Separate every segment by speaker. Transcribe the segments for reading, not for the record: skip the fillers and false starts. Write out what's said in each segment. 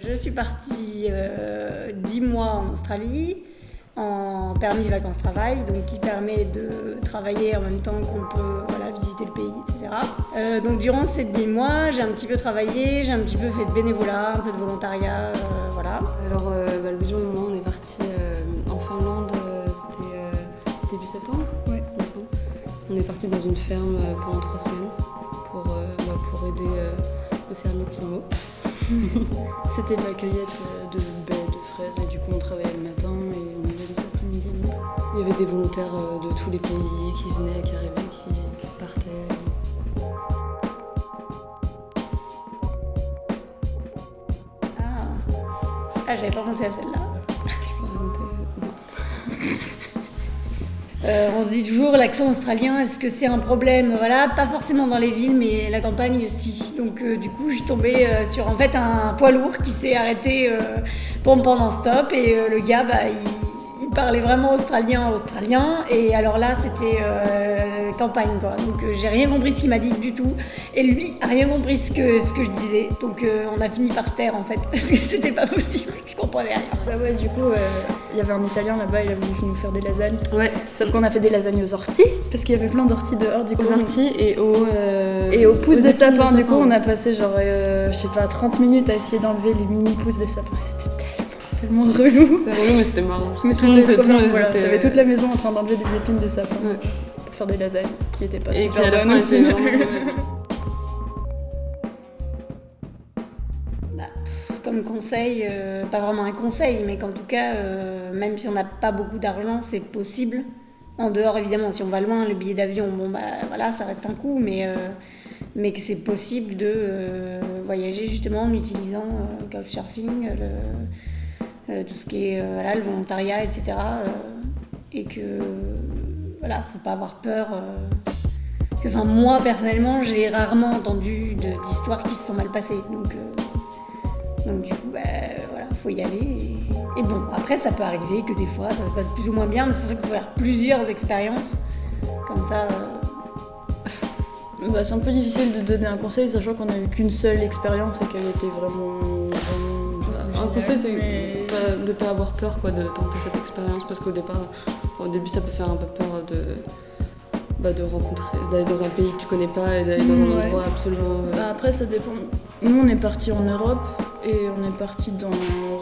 Speaker 1: Je suis partie 10 mois en Australie, en permis vacances-travail, donc qui permet de travailler en même temps qu'on peut visiter le pays, etc. Donc durant ces 10 mois, j'ai un petit peu travaillé, j'ai un petit peu fait de bénévolat, un peu de volontariat, voilà.
Speaker 2: Alors, Louison et moi, on est partis en Finlande, c'était début septembre.
Speaker 3: Ouais.
Speaker 2: Il me semble. On est partis dans une ferme pendant 3 semaines pour aider le fermier Timo.
Speaker 3: C'était de la cueillette de baies, de fraises, et du coup on travaillait le matin et on avait les après-midi.
Speaker 2: Il y avait des volontaires de tous les pays qui venaient, qui arrivaient, qui partaient.
Speaker 1: Ah, j'avais pas pensé à celle-là.
Speaker 2: Je peux raconter non.
Speaker 1: On se dit toujours l'accent australien, est-ce que c'est un problème? Voilà, pas forcément dans les villes, mais la campagne aussi. Donc du coup, je suis tombée sur en fait un poids lourd qui s'est arrêté pour me prendre en stop et le gars, il parlait vraiment australien. Et alors là, c'était campagne quoi. Donc j'ai rien compris ce qu'il m'a dit du tout. Et lui a rien compris ce que je disais. Donc on a fini par se taire en fait parce que c'était pas possible. Je comprenais rien.
Speaker 3: Bah ouais, du coup, il y avait un Italien là-bas, il a voulu nous faire des lasagnes.
Speaker 2: Ouais,
Speaker 3: Sauf qu'on a fait des lasagnes aux orties, parce qu'il y avait plein d'orties dehors du coup.
Speaker 2: aux orties et
Speaker 3: aux pousses de sapin. Du coup, on a passé genre, je sais pas, 30 minutes à essayer d'enlever les mini pousses de sapin. C'était tellement relou.
Speaker 2: C'est relou, mais c'était marrant. Parce que
Speaker 3: Mais
Speaker 2: tout le monde
Speaker 3: c'était trop bien.
Speaker 2: était-
Speaker 3: Voilà, t'avais toute la maison en train d'enlever des épines de sapin
Speaker 2: Ouais.
Speaker 3: pour faire des lasagnes qui étaient pas
Speaker 2: Et
Speaker 3: super
Speaker 2: qui à la fin
Speaker 3: bonnes.
Speaker 2: était vraiment mauvaise.
Speaker 1: Comme conseil, pas vraiment un conseil, mais qu'en tout cas, même si on n'a pas beaucoup d'argent, c'est possible. En dehors, évidemment, si on va loin, le billet d'avion, voilà, ça reste un coût, mais que c'est possible de voyager justement en utilisant le couchsurfing, tout ce qui est le volontariat, etc. Et que, voilà, faut pas avoir peur. Moi, personnellement, j'ai rarement entendu d'histoires qui se sont mal passées. Donc du coup, faut y aller. Et bon, après, ça peut arriver que des fois, ça se passe plus ou moins bien, mais c'est pour ça qu'il faut faire plusieurs expériences. Comme ça,
Speaker 3: Bah, c'est un peu difficile de donner un conseil, sachant qu'on a eu qu'une seule expérience et qu'elle était vraiment
Speaker 2: Un
Speaker 3: géniale,
Speaker 2: conseil, c'est
Speaker 3: mais-
Speaker 2: de pas avoir peur quoi, de tenter cette expérience, parce qu'au début, ça peut faire un peu peur de rencontrer, d'aller dans un pays que tu connais pas et d'aller dans un
Speaker 3: Ouais.
Speaker 2: endroit absolument.
Speaker 3: Bah, après, ça dépend. Nous, on est partis en Europe et on est partis dans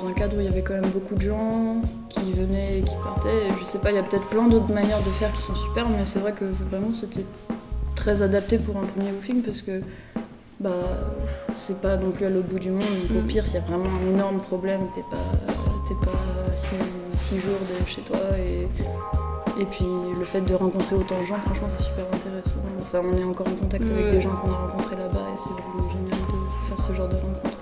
Speaker 3: un cadre où il y avait quand même beaucoup de gens qui venaient et qui partaient. Et je sais pas, il y a peut-être plein d'autres manières de faire qui sont super, mais c'est vrai que vraiment c'était très adapté pour un premier woofing parce que c'est pas non plus à l'autre bout du monde. Donc, au pire, s'il y a vraiment un énorme problème, t'es pas 6 jours de chez toi. Et puis le fait de rencontrer autant de gens, franchement, c'est super intéressant. Enfin, on est encore en contact avec des gens qu'on a rencontrés là-bas et c'est vraiment génial de faire ce genre de rencontre.